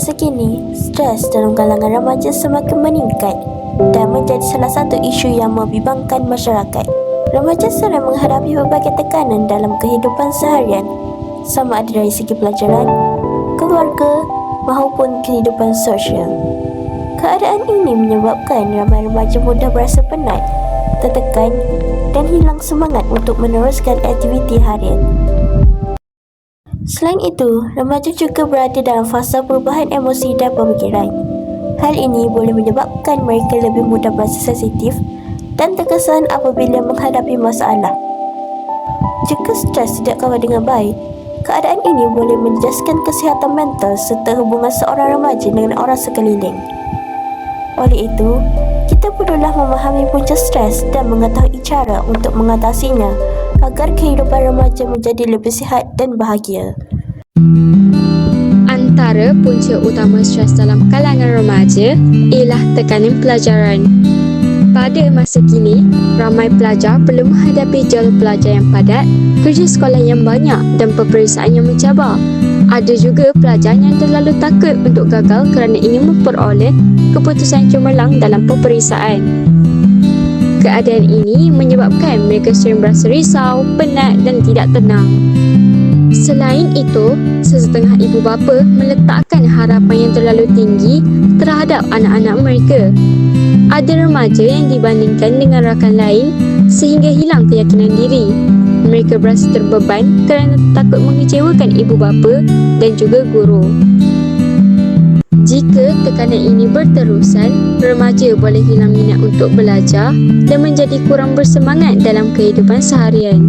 masa kini, stres dalam kalangan remaja semakin meningkat dan menjadi salah satu isu yang membimbangkan masyarakat. Remaja sering menghadapi berbagai tekanan dalam kehidupan seharian, sama ada dari segi pelajaran, keluarga maupun kehidupan sosial. Keadaan ini menyebabkan ramai remaja mudah berasa penat, tertekan dan hilang semangat untuk meneruskan aktiviti harian. Selain itu, remaja juga berada dalam fasa perubahan emosi dan pemikiran. Hal ini boleh menyebabkan mereka lebih mudah berasa sensitif dan terkesan apabila menghadapi masalah. Jika stres tidak kawal dengan baik, keadaan ini boleh menjejaskan kesihatan mental serta hubungan seorang remaja dengan orang sekeliling. Oleh itu, kita perlulah memahami punca stres dan mengetahui cara untuk mengatasinya agar kehidupan remaja menjadi lebih sihat dan bahagia. Antara punca utama stres dalam kalangan remaja ialah tekanan pelajaran. Pada masa kini, ramai pelajar perlu menghadapi jadual belajar yang padat, kerja sekolah yang banyak dan peperiksaan yang mencabar. Ada juga pelajar yang terlalu takut untuk gagal kerana ingin memperoleh keputusan cemerlang dalam peperiksaan. Keadaan ini menyebabkan mereka sering berasa risau, penat dan tidak tenang. Selain itu, sesetengah ibu bapa meletakkan harapan yang terlalu tinggi terhadap anak-anak mereka. Ada remaja yang dibandingkan dengan rakan lain sehingga hilang keyakinan diri. Mereka berasa terbeban kerana takut mengecewakan ibu bapa dan juga guru. Jika tekanan ini berterusan, remaja boleh hilang minat untuk belajar dan menjadi kurang bersemangat dalam kehidupan seharian.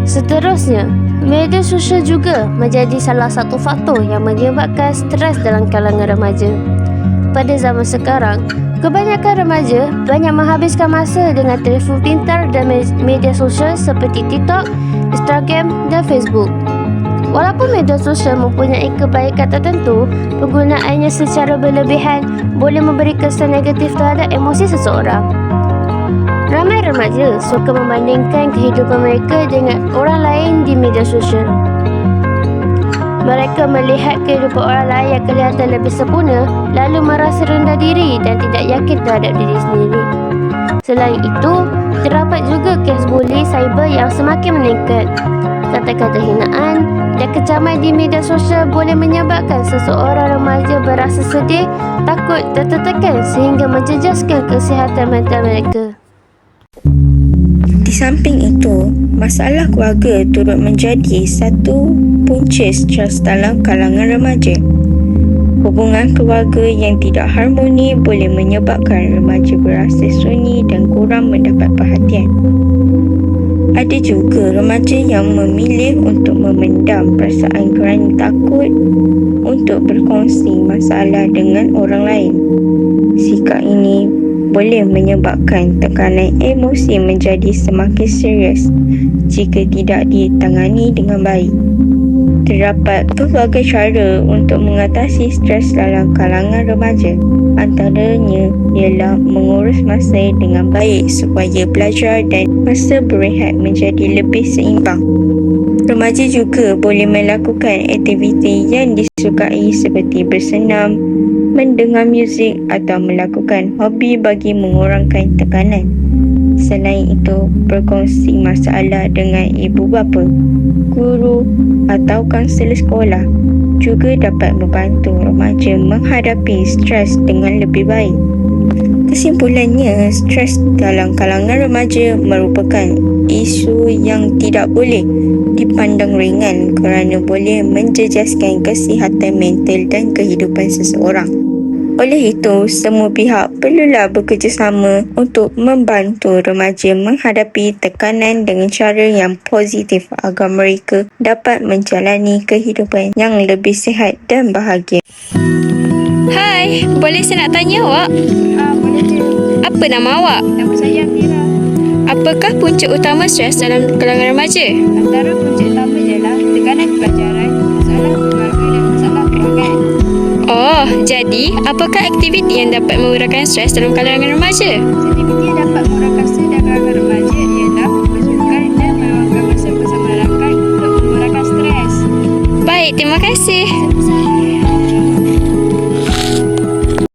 Seterusnya, media sosial juga menjadi salah satu faktor yang menyebabkan stres dalam kalangan remaja. Pada zaman sekarang, kebanyakan remaja banyak menghabiskan masa dengan telefon pintar dan media sosial seperti TikTok, Instagram dan Facebook. Walaupun media sosial mempunyai kebaikan tertentu, penggunaannya secara berlebihan boleh memberi kesan negatif terhadap emosi seseorang. Ramai remaja suka membandingkan kehidupan mereka dengan orang lain di media sosial. Mereka melihat kehidupan orang lain yang kelihatan lebih sempurna, lalu merasa rendah diri dan tidak yakin terhadap diri sendiri. Selain itu, terdapat juga kes buli cyber yang semakin meningkat. Kata-kata hinaan dan kecaman di media sosial boleh menyebabkan seseorang remaja berasa sedih, takut dan tertekan sehingga menjejaskan kesihatan mental mereka. Di samping itu, masalah keluarga turut menjadi satu punca stres dalam kalangan remaja. Hubungan keluarga yang tidak harmoni boleh menyebabkan remaja berasa sunyi dan kurang mendapat perhatian. Ada juga remaja yang memilih untuk memendam perasaan kerana takut untuk berkongsi masalah dengan orang lain. Sikap ini boleh menyebabkan tekanan emosi menjadi semakin serius jika tidak ditangani dengan baik. Terdapat pelbagai cara untuk mengatasi stres dalam kalangan remaja. Antaranya ialah mengurus masa dengan baik supaya belajar dan masa berehat menjadi lebih seimbang. Remaja juga boleh melakukan aktiviti yang disukai seperti bersenam, mendengar muzik atau melakukan hobi bagi mengurangkan tekanan. Selain itu, berkongsi masalah dengan ibu bapa, guru atau kaunselor sekolah juga dapat membantu remaja menghadapi stres dengan lebih baik. Kesimpulannya, stres dalam kalangan remaja merupakan isu yang tidak boleh dipandang ringan kerana boleh menjejaskan kesihatan mental dan kehidupan seseorang. Oleh itu, semua pihak perlulah bekerjasama untuk membantu remaja menghadapi tekanan dengan cara yang positif agar mereka dapat menjalani kehidupan yang lebih sihat dan bahagia. Hai, boleh saya nak tanya awak? Boleh je. Apa nama awak? Nama saya Amira. Apakah punca utama stres dalam kalangan remaja? Antara punca utama ialah tekanan pelajaran, masalah keluarga dan masalah kewangan. Oh, jadi apakah aktiviti yang dapat mengurangkan stres dalam kalangan remaja? Aktiviti yang dapat mengurangkan stres dalam kalangan remaja ialah bersukan dan meluangkan masa bersama rakan untuk mengurangkan stres. Baik, terima kasih. Sama-sama.